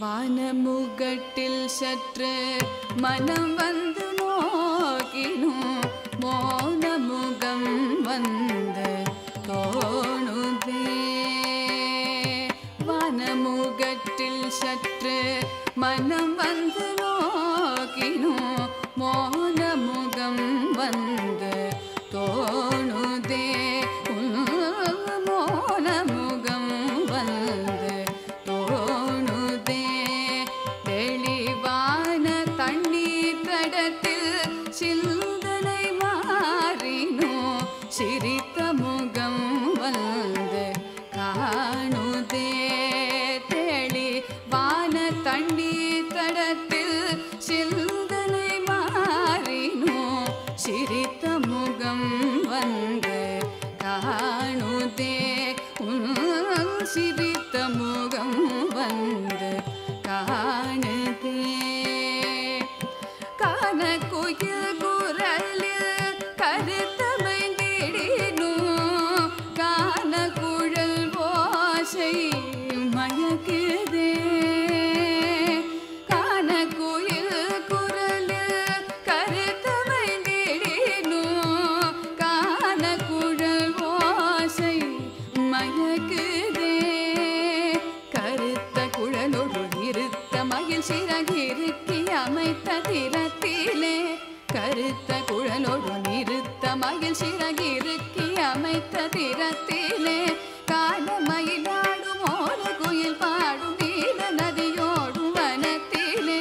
வானமுகட்டில் சற்று மனம் வந்து நோக்கினும் மோனமுகம் வந்து தோணுதே. வானமுகட்டில் சற்று மனம் வந்து நோக்கினும் மோனமுகம் வந்து தோணுதே. மோனமுகம் வந்து தோணுதே. தெளிவான தண்ணீர் தடத்தில் சிந்தனை மாறினோ சிரித்த முகம் வந்து காணுதே. தெளிவான தண்ணீர் தடத்தில் சிந்தனை மாறினோ சிரித்த முகம் வந்து காணுதே. சிரித்த முகம் வந்து காணுதே. கான குயில் குரலில் கருத்தமைந்திடினும் கான குழல் ஓசை மயக்குதே. கான குயில் குரலில் கருத்தமைந்திடினும் கான குழல் ஓசை மயக்குதே. கருத்த குழலோடு நிறுத்த மயில் சிறகிருக்கி அமைத்த திறத்திலே. கருத்த குழலோடு நிறுத்த மயில் சிறகிருக்கி அமைத்த திறத்திலே. கால மயிலாடும் ஓல குயில் பாடும் நீல நதியோடும் வனத்திலே.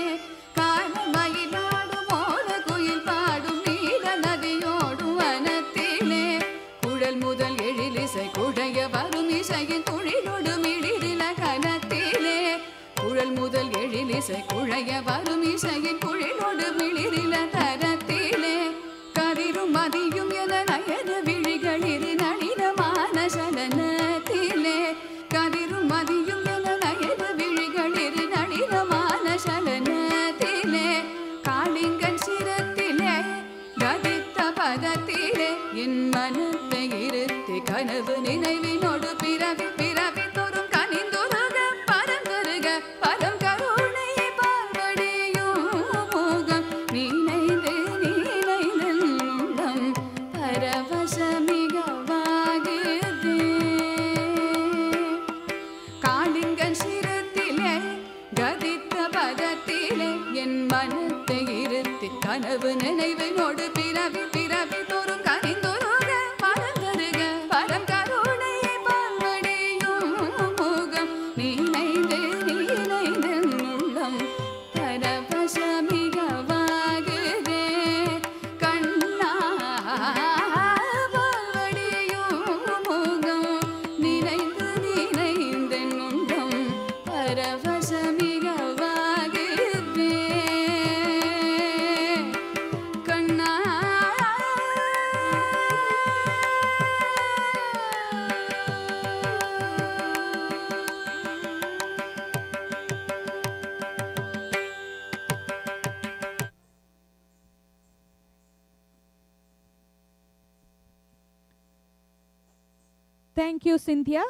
கால மயிலாடும் ஓல குயில் பாடும் நீல நதியோடும் வனத்திலே. குழல் முதல் எழிலிசை குழைய வரும் இசையின் துழிலோடு மிளிரில கனத்திலே. குழல் முதல் எழிலிசை குழைய வரும் இசையின் குழிலோடு மிளிரில தரத்திலே. கதிரும் மதியும் என நயன விழிகளிரு நளினமான சலனத்திலே. கதிரும் மதியும் என நயன விழிகளிரு நளினமான சலனத்திலே. காளிங்கன் சிரத்திலே கதித்த பதத்திலே என் மனத்தை இருத்தி கனவு நினைவினோடு பிறவி பிறவி தோறும் கனிந்துருக பரந்தருக பரம் கருணை பார்வடியும் முகம் நினைந்து உள்ளம் பரவசமிகவாகுதே. காளிங்கன் சிரத்திலே கதித்த பதத்திலே என் மனத்தை இருத்தி கனவு நினைவினோடு பிறவி பிறவி தோறும் கனிந்துருக பரந்தருக பரம் கருணை பார்வடியும் முகம் நினைந்து உள்ளம் பரவசமிகவாகுதே. கண்ணா பார்வடியும் முகம் நினைந்து உள்ளம் பரவசமிகவாகுதே. கண்ணா Thank you, Cynthia.